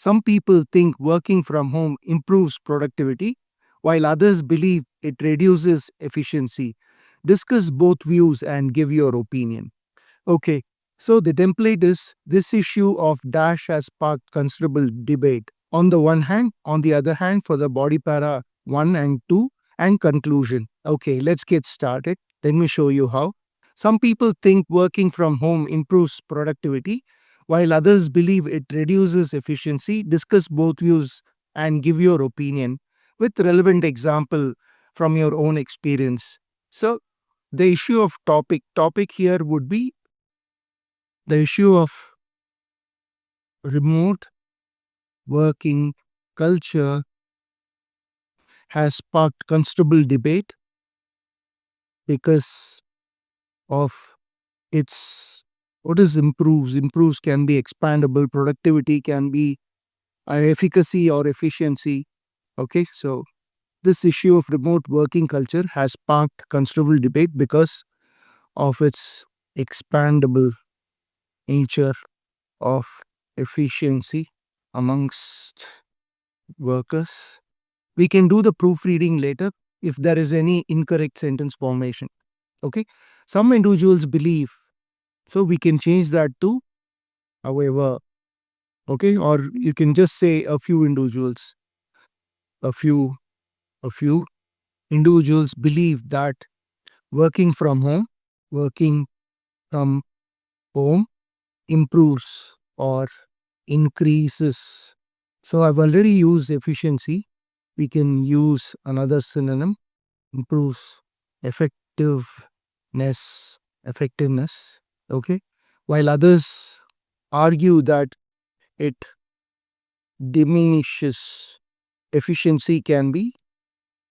Some people think working from home improves productivity, while others believe it reduces efficiency. Discuss both views and give your opinion. Okay, so the template is this issue of dash has sparked considerable debate. On the one hand, on the other hand, for the body para 1 and 2 and conclusion. Okay, let's get started. Let me show you how. Some people think working from home improves productivity, while others believe it reduces efficiency. Discuss both views and give your opinion with relevant example from your own experience. So, the issue of topic here would be the issue of remote working culture has sparked considerable debate because of its what is improves can be expandable, productivity can be efficacy or efficiency. Okay, so this issue of remote working culture has sparked considerable debate because of its expandable nature of efficiency amongst workers. We can do the proofreading later if there is any incorrect sentence formation. Okay. Some individuals believe, so we can change that to however. Okay. Or you can just say a few individuals. A few, a few individuals believe that working from home, working from home improves or increases. So I've already used efficiency. We can use another synonym, improves effectiveness. Okay, while others argue that it diminishes efficiency, can be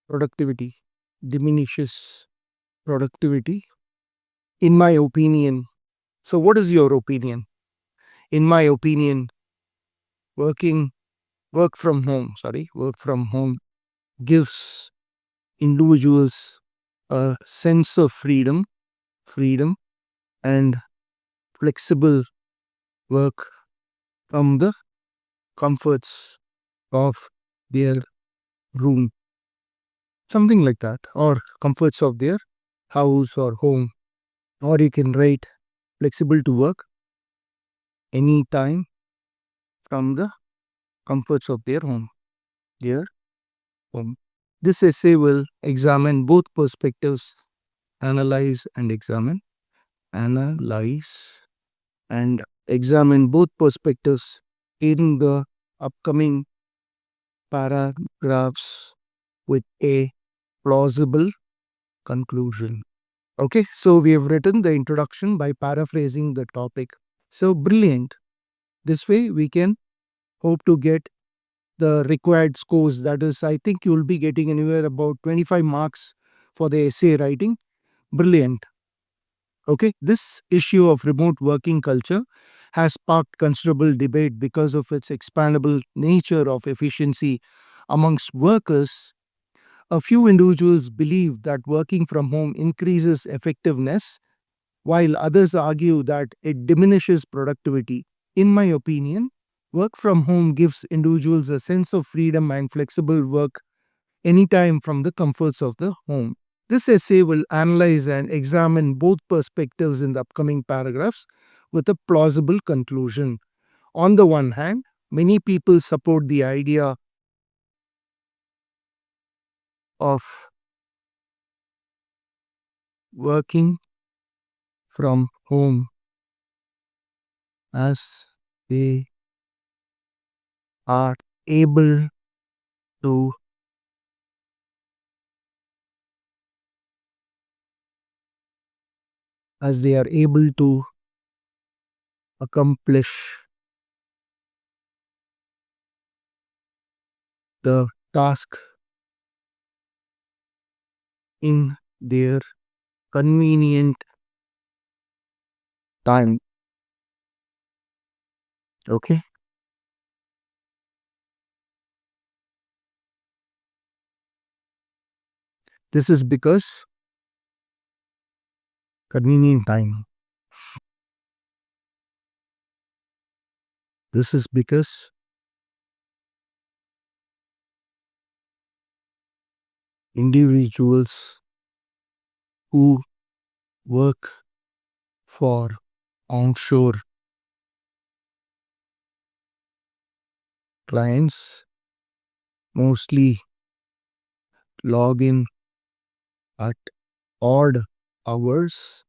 productivity, diminishes productivity, in my opinion. So what is your opinion? In my opinion, working work from home gives individuals a sense of freedom and flexible work from the comforts of their room, something like that, or comforts of their house or home. Or you can write flexible to work anytime from the comforts of their home. This essay will examine both perspectives, analyze and examine, analyze and examine both perspectives in the upcoming paragraphs with a plausible conclusion. Okay, so we have written the introduction by paraphrasing the topic. So brilliant. This way we can hope to get the required scores. That is, I think you'll be getting anywhere about 25 marks for the essay writing. Brilliant. Okay, this issue of remote working culture has sparked considerable debate because of its expandable nature of efficiency amongst workers. A few individuals believe that working from home increases effectiveness, while others argue that it diminishes productivity. In my opinion, work from home gives individuals a sense of freedom and flexible work anytime from the comforts of the home. This essay will analyze and examine both perspectives in the upcoming paragraphs with a plausible conclusion. On the one hand, many people support the idea of working from home as they are able to accomplish the task in their convenient time. Okay, this is because convenient time. This is because individuals who work for onshore clients mostly log in at odd hours.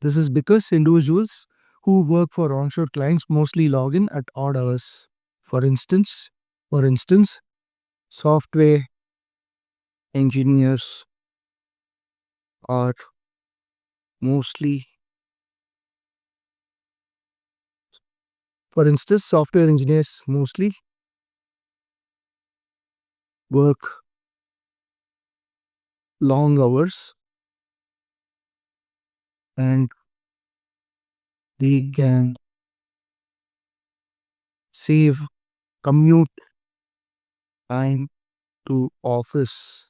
This is because individuals who work for onshore clients mostly log in at odd hours. For instance, for instance, software engineers are mostly software engineers mostly work long hours and they can save commute time to office.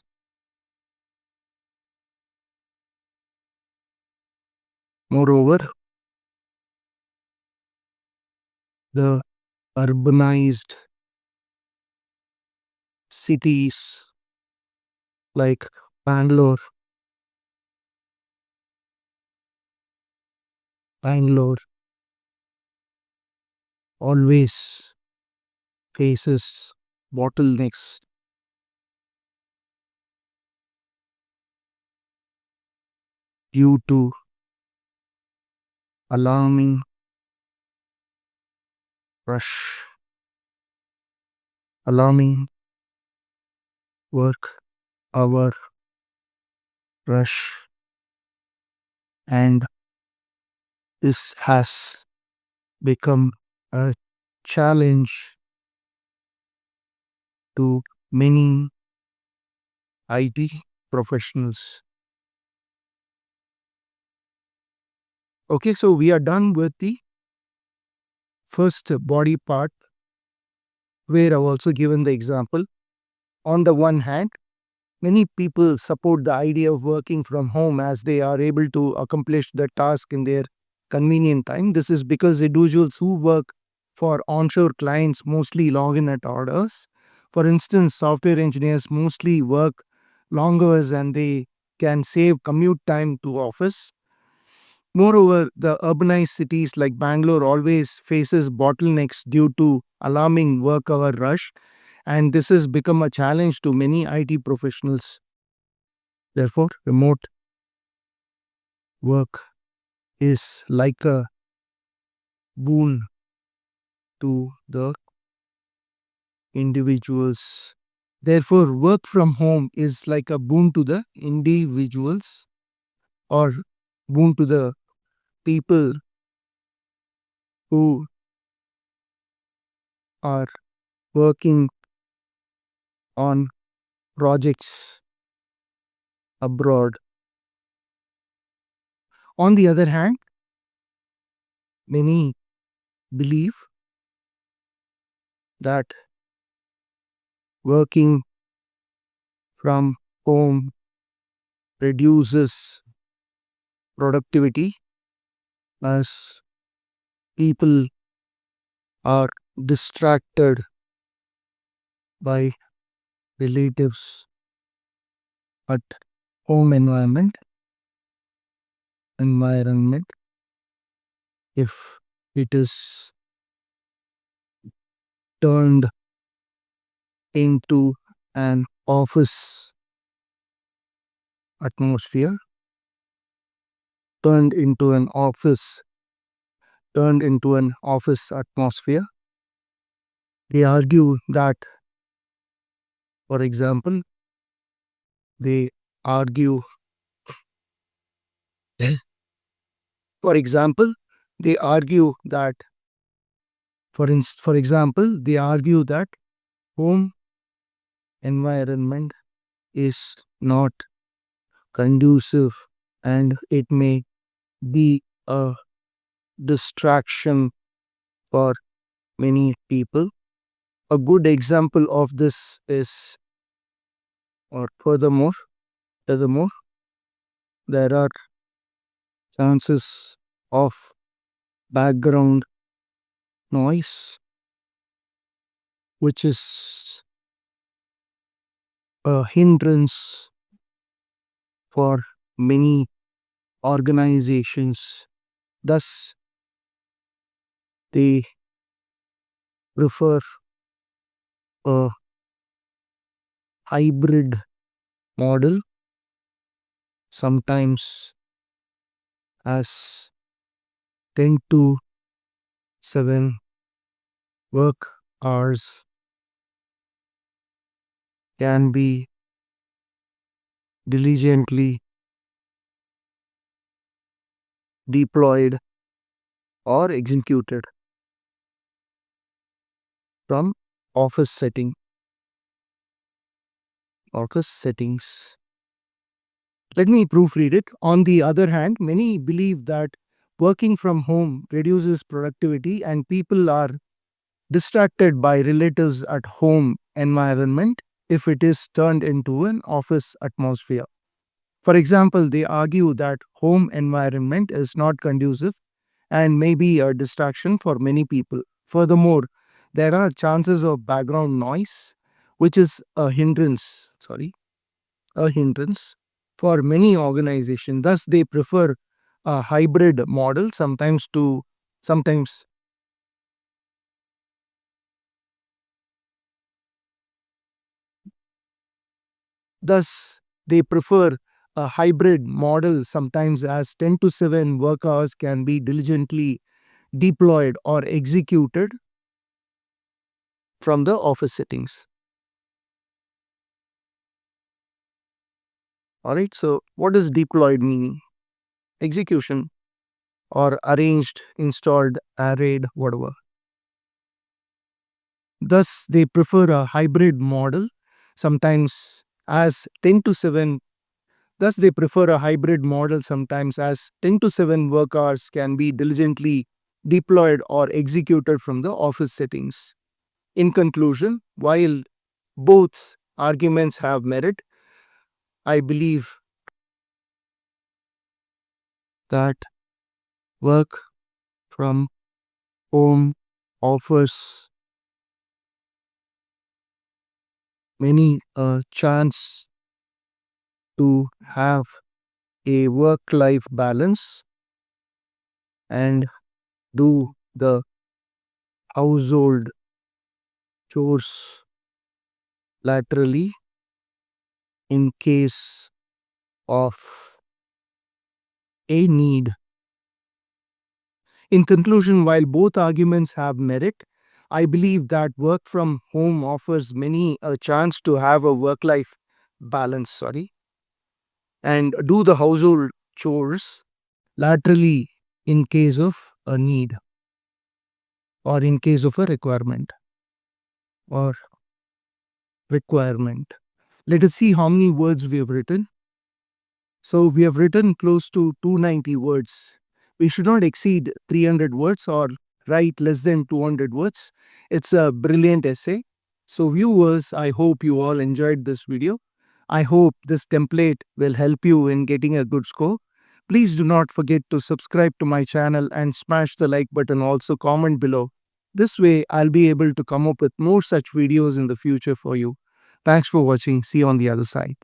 Moreover, the urbanized cities like Bangalore, Bangalore always faces bottlenecks due to alarming rush, alarming work hour rush, and this has become a challenge to many IT professionals. Okay, so we are done with the first body part where I've also given the example. On the one hand, many people support the idea of working from home as they are able to accomplish the task in their convenient time. This is because individuals who work for onshore clients mostly log in at odd hours. For instance, software engineers mostly work long hours and they can save commute time to office. Moreover, the urbanized cities like Bangalore always faces bottlenecks due to alarming work hour rush, and this has become a challenge to many IT professionals. Therefore, remote work is like a boon to the individuals. Therefore, work from home is like a boon to the individuals or boon to the people who are working on projects abroad. On the other hand, many believe that working from home reduces productivity as people are distracted by relatives at home environment if it is turned into an office atmosphere, turned into an office, turned into an office atmosphere. They argue that, for example, they argue, for example, they argue that, for example, they argue that home environment is not conducive and it may be a distraction for many people. A good example of this is, or furthermore, there are chances of background noise, which is a hindrance for many organizations. Thus, they prefer a hybrid model, sometimes as 10 to 7 work hours can be diligently deployed or executed from office setting office settings. Let me proofread it. On the other hand, many believe that working from home reduces productivity and people are distracted by relatives at home environment if it is turned into an office atmosphere. For example, they argue that home environment is not conducive and may be a distraction for many people. Furthermore, there are chances of background noise, which is a hindrance for many organizations. Thus, they prefer a hybrid model, sometimes thus they prefer a hybrid model sometimes as 10 to 7 work hours can be diligently deployed or executed from the office settings. All right, so what does deployed meaning? Execution or arranged, installed, arrayed, whatever. Thus, they prefer a hybrid model, sometimes as 10 to 7. Thus, they prefer a hybrid model sometimes as 10 to 7 work hours can be diligently deployed or executed from the office settings. In conclusion, while both arguments have merit, I believe that work from home offers many a chance to have a work life balance and do the household chores laterally in case of a need. In conclusion, while both arguments have merit, I believe that work from home offers many a chance to have a work life balance, and do the household chores laterally in case of a need or in case of a or requirement. Let us see how many words we have written. So we have written close to 290 words. We should not exceed 300 words or write less than 200 words. It's a brilliant essay. So viewers, I hope you all enjoyed this video. I hope this template will help you in getting a good score. Please do not forget to subscribe to my channel and smash the like button. Also comment below. This way I'll be able to come up with more such videos in the future for you. Thanks for watching. See you on the other side.